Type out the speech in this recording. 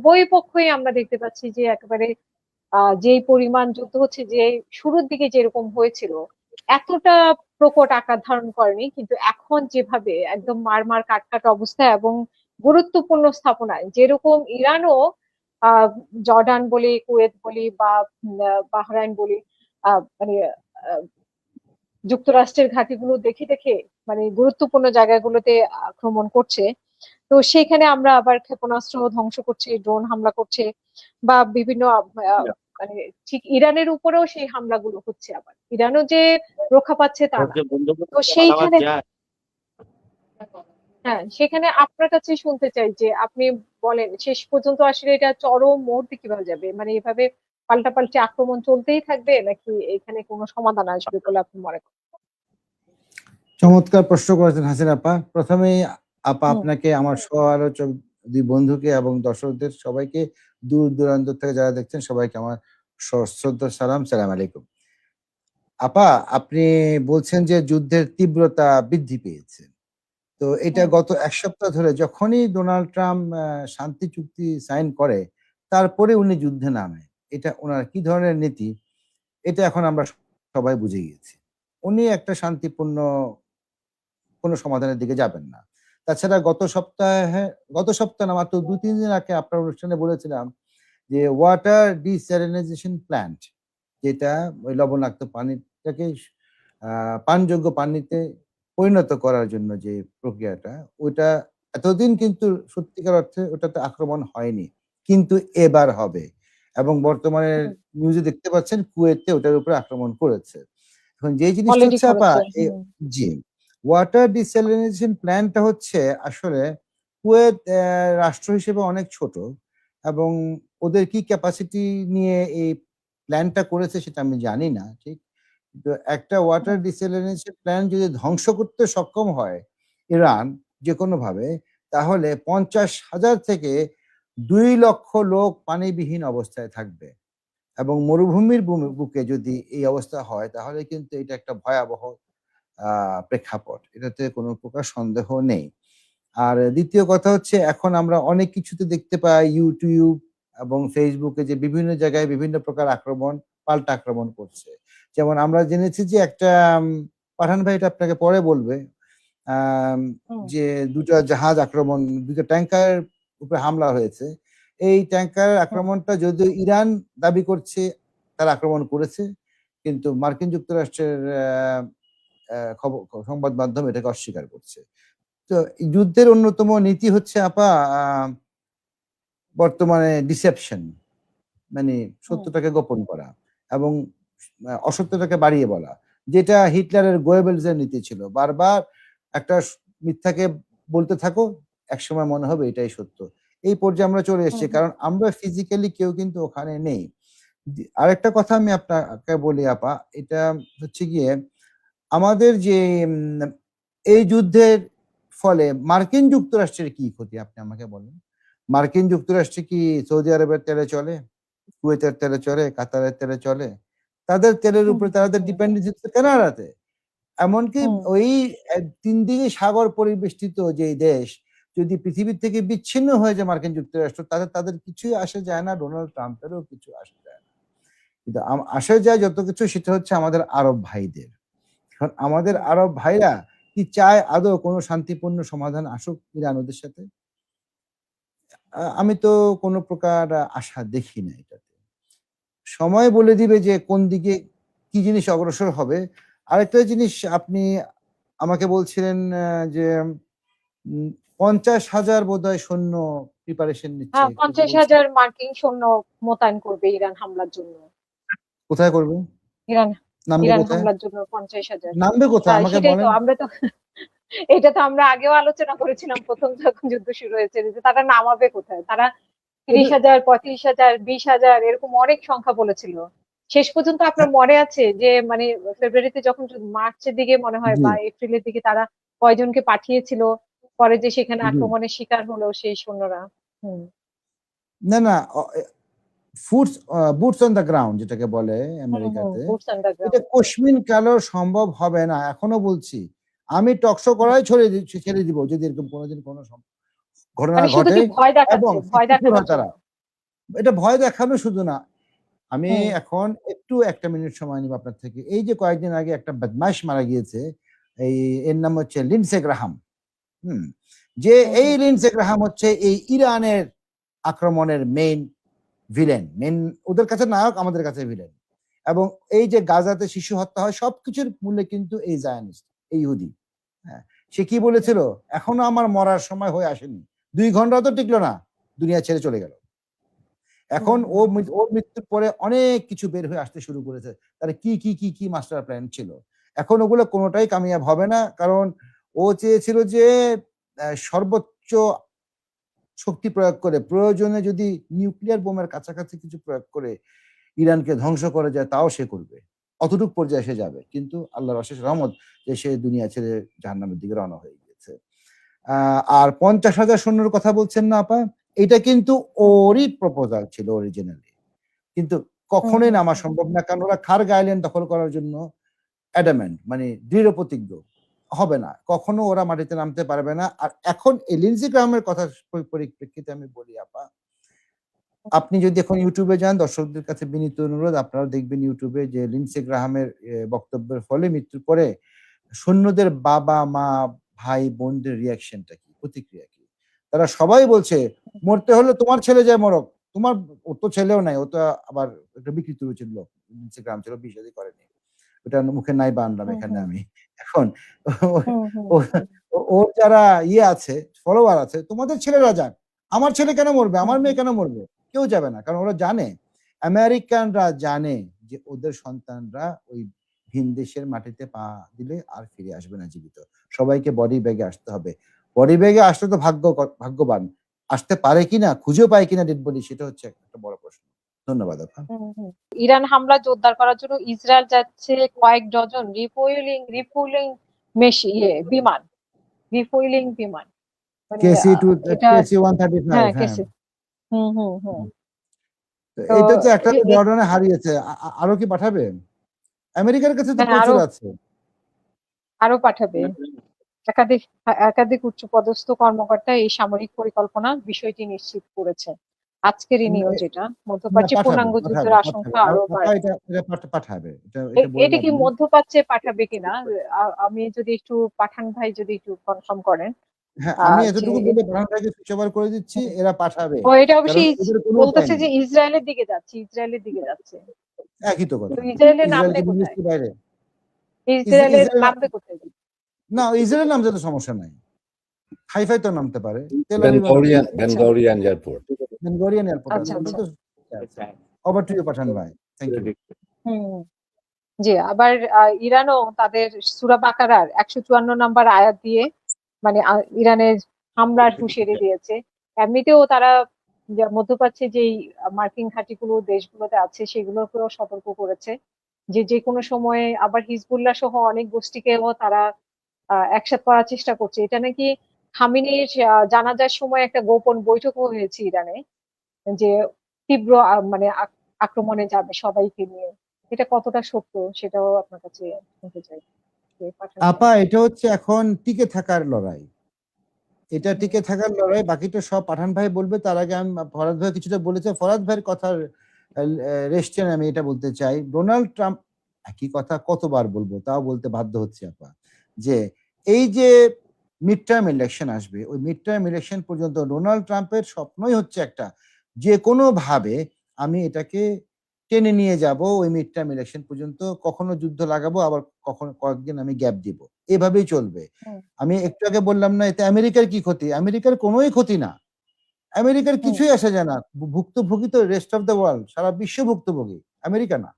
উভয় পক্ষই আমরা দেখতে পাচ্ছি যে একেবারে যেই পরিমাণ যুদ্ধ হচ্ছে, যে শুরুর দিকে যেরকম হয়েছিল এতটা প্রকট আকার ধারণ করেনি, কিন্তু এখন যেভাবে একদম মার মার কাট কাট অবস্থা এবং গুরুত্বপূর্ণ স্থাপনায় যেরকম ইরানও আহ জর্ডান বলি, কুয়েত বলি বা বাহরাইন বলি, মানে আহ, যুক্তরাষ্ট্রের ঘাঁটিগুলো দেখে দেখে মানে গুরুত্বপূর্ণ জায়গাগুলোতে আক্রমণ করছে। তো সেখানে আমরা আবার ক্ষেপণাস্ত্র ধ্বংস করছি, ড্রোন হামলা করছে, বা বিভিন্ন মানে ঠিক ইরানের উপরেও সেই হামলাগুলো হচ্ছে। আবার ইরানও যে রক্ষা পাচ্ছে তা না। তো সেইখানে হ্যাঁ, সেখানে আপনার কাছে শুনতে চাই যে আপনি বলেন শেষ পর্যন্ত আসলে এটা চরম মুহূর্তে কিভাবে যাবে, মানে এভাবে পাল্টাপাল্টি আক্রমণ চলতেই থাকবে নাকি এখানে কোনো সমাধান আসবে বলে আপনি মনে করেন? চমৎকার প্রশ্ন করেছেন হাসিন আপা। প্রথমেই আপা হুম। আপনাকে, আমার সহ আলোচক দুই বন্ধুকে এবং দর্শকদের সবাইকে, দূর দূরান্ত থেকে যারা দেখছেন সবাইকে আমার সশ্রদ্ধ সালাম, সালাম আলাইকুম। আপা, আপনি বলছেন যে যুদ্ধের তীব্রতা বৃদ্ধি পেয়েছে। তো এটা হুম। গত এক সপ্তাহ ধরে যখনই ডোনাল্ড ট্রাম্প শান্তি চুক্তি সাইন করে তারপরে উনি যুদ্ধে নামে। এটা ওনার কি ধরনের নীতি, এটা এখন আমরা সবাই বুঝে গিয়েছি। উনি একটা শান্তিপূর্ণ কোনো সমাধানের দিকে যাবেন না। তাছাড়া গত সপ্তাহে না, মাত্র ২-৩ দিন আগে আপনার অনুষ্ঠানে বলেছিলাম যে ওয়াটার ডিস্যালিনাইজেশন প্ল্যান্ট, যেটা ওই লবণাক্ত পানিটাকে পানযোগ্য পানিতে পরিণত করার জন্য যে প্রক্রিয়াটা, ওইটা এতদিন কিন্তু সত্যিকার অর্থে ওটাতে আক্রমণ হয়নি। কিন্তু এবার হবে। এবং বর্তমানে হুম। নিউজে দেখতে পাচ্ছেন কুয়েতে ওটার উপরে আক্রমণ করেছে। এখন যে জিনিসটা অলরেডি হচ্ছে আপা, করেছে। হুম। জি, ওয়াটার ডিস্যালিনেশন প্ল্যান্টটা হচ্ছে আসলে কুয়েত রাষ্ট্র হিসেবে অনেক ছোট, এবং ওদের কি ক্যাপাসিটি নিয়ে এই প্ল্যানটা করেছে সেটা আমি জানি না ঠিক। তো একটা ওয়াটার হুম। ডিস্যালিনেশন প্ল্যান্ট যদি ধ্বংস করতে সক্ষম হয় ইরান যে কোনো ভাবে, তাহলে 50,000 থেকে 2 লক্ষ লোক পানিবিহীন অবস্থায় থাকবে। এবং মরুভূমির বুকে যদি এই অবস্থা হয় তাহলে কিন্তু এটা একটা ভয়াবহ প্রেক্ষাপট, এটাতে কোনো প্রকার সন্দেহ নেই। আর দ্বিতীয় কথা হচ্ছে, এখন আমরা অনেক কিছুতে দেখতে পাই ইউটিউব এবং ফেসবুকে যে বিভিন্ন জায়গায় বিভিন্ন প্রকার আক্রমণ, পাল্টা আক্রমণ করছে। যেমন আমরা জেনেছি যে একটা পাঠান ভাই এটা আপনাকে পরে বলবে, আম হুম। যে ২টা জাহাজ আক্রমণ, ২টা ট্যাংকার উপরে হামলা হয়েছে। এই ট্যাংকার হুম। আক্রমণটা যদিও ইরান দাবি করছে তারা আক্রমণ করেছে, কিন্তু মার্কিন যুক্তরাষ্ট্রের সংবাদ মাধ্যম এটাকে অস্বীকার করছে। তো যুদ্ধের অন্যতম নীতি হচ্ছে আপা বর্তমানে ডিসেপশন, মানে হুম। সত্যটাকে গোপন করা এবং অসত্যটাকে বাড়িয়ে বলা, যেটা হিটলারের গোয়েবেলস এর নীতি ছিল। বারবার একটা মিথ্যাকে বলতে থাকো, একসময় মনে হবে এটাই সত্য। এই পর্যায়ে আমরা চলে হুম। এসেছি, হুম। কারণ আমরা ফিজিক্যালি কেউ কিন্তু ওখানে নেই। আরেকটা কথা আমি আপনাকে বলি আপা, এটা হচ্ছে গিয়ে আমাদের যে এই যুদ্ধের ফলে মার্কিন যুক্তরাষ্ট্রের কি ক্ষতি আপনি আমাকে বলেন। মার্কিন যুক্তরাষ্ট্রে কি সৌদি আরবের তেলে চলে, কুয়েতের তেলে চলে, কাতারের তেলে চলে? তাদের তেলের হুম। উপরে তাদের হুম। ডিপেন্ডেন্সি হচ্ছে কানাডাতে। এমনকি হুম। ওই ৩ দিকে সাগর পরিবেষ্টিত যেই দেশ যদি পৃথিবীর থেকে বিচ্ছিন্ন হয়ে যায় মার্কিন যুক্তরাষ্ট্র, তাদের কিছুই আসে যায় না, ডোনাল্ড ট্রাম্পেরও কিছু আসে যায় না। কিন্তু আসে যায় যত কিছু, সেটা হচ্ছে আমাদের আরব ভাইদের। কারণ আমাদের হুম। আরব ভাইরা কি চায় আদৌ কোনো শান্তিপূর্ণ সমাধান আসুক ইরান ওদের সাথে? আমি তো কোনো প্রকার আশা দেখি না এটাতে। সময় বলে দিবে যে কোন দিকে কি জিনিস অগ্রসর হবে। আরেকটা জিনিস আপনি আমাকে বলছিলেন যে ৫০,০০০ বোধহয় সৈন্য প্রিপারেশন নিচ্ছে। হ্যাঁ, কি যে 50,000 বলছিলেন? মার্কিন সৈন্য মোতায়েন করবে ইরান হামলার জন্য। কোথায় করবে? ইরান নামবে ইরান কোথায়? হামলার জন্য 50,000। নামবে কোথায় আমাকে সেটাই তো বলেন? আমরা তো এটা তো আমরা আগেও আলোচনা করেছিলাম, প্রথম যখন যুদ্ধ শুরু হয়েছে, যে তারা নামাবে কোথায়। তারা ওদের 30,000, 35,000, 20,000 এরকম অনেক সংখ্যা বলেছিল। শেষ পর্যন্ত আপনার মনে আছে যে মানে ফেব্রুয়ারিতে যখন মার্চের দিকে মনে হয় জি, বা এপ্রিলের দিকে তারা কয়জনকে পাঠিয়েছিল, পরে যে সেখানে জি। আক্রমণের শিকার হলো সেই সৈন্যরা। হুম। না, না, বুটস অন দ্য গ্রাউন্ড যেটাকে বলে হুম। হুম। আমেরিকাতে, বুটস অন এটা গ্রাউন্ড। কশমিন কালো সম্ভব হবে না। এখনো বলছি। আমি টকশো করাই ছেড়ে দিব যদি এরকম কোনোদিন কোনো ঘটনা মানে শুধু ঘটে। কি ভয় এবং দেখাচ্ছে, ভয় সত্যিকুর দেখানোর হয় তারা। জন্য? এটা ভয় দেখানো শুধু না। আমি হুম, এখন একটু 1টা মিনিট সময় নিব আপনার থেকে। এই যে কয়েকদিন আগে একটা বদমাইশ মারা গিয়েছে, এর নাম হচ্ছে লিন্ডসে গ্রাহাম। হুম? যে হুম, এই হুম, লিন্ডসে গ্রাহাম হচ্ছে এই ইরানের আক্রমণের মেইন, ওদের কাছে নায়ক, আমাদের কাছে ভিলেন। এবং এই যে গাজাতে শিশু হত্যা হয় সবকিছুর মূলে কিন্তু এই জায়নিস্ট, এই ইহুদি। হ্যাঁ, সে কি বলেছিল? এখনো আমার মরার সময় হয়ে আসেনি। 2 ঘন্টা তো টিকলো না, দুনিয়া ছেড়ে চলে গেল। হুম, এখন হুম, হুম, ওর মৃত্যুর পরে অনেক কিছু বের হয়ে আসতে শুরু করেছে। তার কি মাস্টার প্ল্যান ছিল। এখন ওগুলো কোনটাই কামিয়াব হবে না। কারণ ও চেয়েছিল যে সর্বোচ্চ শক্তি প্রয়োগ করে, প্রয়োজনে যদি নিউক্লিয়ার বোমের কাছাকাছি কিছু প্রয়োগ করে ইরানকে ধ্বংস করা যায় তাও সে করবে। অতটুক পর্যায়ে সে যাবে। কিন্তু আল্লাহর অশেষ রহমত যে সে দুনিয়া ছেড়ে জাহান্নামের দিকে রওনা হয়ে গিয়েছে। আর ৫০,০০০ সৈন্যর কথা বলছেন না আপা? এটা কিন্তু হুম, ওরই প্রপোজাল ছিল অরিজিনালি। কিন্তু হুম, কখনোই হুম, নামা হুম, সম্ভব না। কারণ ওরা খার্গ আইল্যান্ড দখল করার জন্য অ্যাডামেন্ট, মানে দৃঢ় প্রতিজ্ঞ। হবে না। কখনো ওরা মাটিতে নামতে পারবে না। আর এখন এই লিন্ডসে গ্রাহামের কথা পরিপ্রেক্ষিতে আমি বলি আপা, আপনি যদি এখন YouTube এ যান, দর্শকদের কাছে বিনীত অনুরোধ, আপনারাও দেখবেন YouTube এ যে লিন্ডসে গ্রাহামের বক্তব্যের ফলে মৃত্যুর পরে সৈন্যদের বাবা-মা, ভাই-বোনদের রিঅ্যাকশনটা কি? প্রতিক্রিয়া কি? তারা সবাই বলছে, "মরতে হলে তোমার ছেলে যেয়ে মরুক। তোমার ওর তো ছেলেও নাই। ও তো আবার একটা বিকৃত রুচির লোক। লিন্ডসে গ্রাহাম ছিল, বিয়ে-শাদী করেনি।" ওটা মুখে নাই বা আনলাম হুম, এখানে হুম, আমি। এখন হুম, হুম, ও হুম, ওর যারা আছে, ফলোয়ার আছে, "তোমাদের ছেলেরা যাক। আমার ছেলে কেন মরবে? হুম, আমার হুম, মেয়ে কেন মরবে?" কেউ যাবে না। কারণ ওরা জানে, আমেরিকানরা জানে যে ওদের সন্তানরা ওই ভিনদেশের মাটিতে পা দিলে আর ফিরে আসবে না জীবিত। সবাইকে বডি ব্যাগে আসতে হবে। বডি ব্যাগে আসলে তো ভাগ্যবান। আসতে পারে কিনা, খুঁজেও পায় কিনা ডেড বডি, সেটা হচ্ছে একটা বড় প্রশ্ন। ধন্যবাদ আপা। হুম, হুম। ইরান হামলা জোরদার করার জন্য ইসরায়েল যাচ্ছে কয়েক ডজন রিফুয়েলিং বিমান, বিমান। মানে এটা কেসি 135, হ্যাঁ হ্যাঁ। কেসে। হুম, হুম, হুম। তো তো এটা তো একটা এ- এ- জর্ডানে হারিয়েছে। আরো কি পাঠাবে? আমেরিকার কাছে তো হ্যাঁ প্রচুর আছে। আরো পাঠাবে। একাধিক একাধিক উচ্চপদস্থ কর্মকর্তা এই সামরিক পরিকল্পনার বিষয়টি নিশ্চিত করেছে। আজকেরই উম, নিউজ এ- এটা। না, মধ্যপ্রাচ্যে পাঠাবে, পূর্ণাঙ্গ যুদ্ধের পাঠাবে, পাঠাবে। আশঙ্কা আরো আপা বাড়বে। এটা পাঠাবে। এটা বলে এটা লাভ কি নেই। মধ্যপ্রাচ্যে পাঠাবে কিনা? আমি যদি একটু পাঠান ভাই যদি একটু কনফার্ম করেন হ্যাঁ, আমি যে এতটুকু বলে পাঠানটাকে সুইচ ওভার করে দিচ্ছি, হুম। এরা পাঠাবে। ও এটা কারণ অবশ্যই ওদের কোনো উপায় বলতেছে নেই। যে ইসরায়েলের দিকে যাচ্ছে, ইসরায়েলের দিকে যাচ্ছে। একই তো তো কথা। ইসরায়েলের ইসরায়েল নামবে কি মিডল কোথায়? ইস্টের বাইরে? ইসরায়েলের ইসরায়েল নামবে কোথায়? না, ইসরায়েল নামতে তো সমস্যা নাই। হাইফাই তো নামতে পারে। তেল আভিভও নামতে Ben-Gurion, পারে। আচ্ছা, Ben-Gurion Airport. বেন গরিয়ন এয়ারপোর্ট আছে। আচ্ছা, ওটা আচ্ছা। তো আছে। ওভার টু ইউ পাঠান ভাই। Thank you. হুম। জি, আবার ইরানও তাদের সূরা বাকারার ১৫৪ নম্বর আয়াত দিয়ে মানে ইরানের হামলার হুঁশিয়ারি দিয়েছে। এমনিতেও তারা মধ্যপ্রাচ্যে যেই মার্কিন ঘাঁটিগুলো দেশগুলোতে আছে সেগুলোকেও সতর্ক করেছে যে যে কোনো সময়ে আবার হিজবুল্লাহ সহ অনেক গোষ্ঠীকেও তারা একসাথ করার চেষ্টা করছে। এটা নাকি খামেনির জানাজার সময় একটা গোপন বৈঠকও হয়েছে ইরানে যে তীব্র মানে আক্রমণে যাবে সবাইকে নিয়ে। এটা কতটা সত্য সেটাও আপনার কাছে শুনতে চাই যে পাঠান ভাই। আপা এটা হচ্ছে এখন টিকে থাকার লড়াই। এটা হুম, টিকে থাকার লড়াই। বাকিটা সব পাঠান ভাই বলবে। তার আগে আমি ফরাদ ভাই কিছুটা বলেছে। ফরাদ ভাইয়ের কথার রেস্টেন আমি এটা বলতে চাই। ডোনাল্ড ট্রাম্প একই কথা কতবার বলবো? তাও বলতে বাধ্য হচ্ছি আপা। যে এই যে মিড টার্ম ইলেকশন আসবে, ওই মিড টার্ম ইলেকশন পর্যন্ত ডোনাল্ড ট্রাম্পের স্বপ্নই হচ্ছে একটা, যে কোনোভাবে আমি এটাকে টেনে নিয়ে যাব ওই মিড টার্ম ইলেকশন পর্যন্ত। কখনো যুদ্ধ লাগাবো, আবার কখনো কয়েকদিন আমি গ্যাপ দিব। এভাবেই চলবে। হুম, আমি একটু আগে বললাম না, এতে আমেরিকার কি ক্ষতি? আমেরিকার কোনোই ক্ষতি না। আমেরিকার হুম, কিছুই আসে যায় না। ভুক্তভোগী তো রেস্ট অফ দ্য ওয়ার্ল্ড, সারা বিশ্ব ভুক্তভোগী, আমেরিকা না।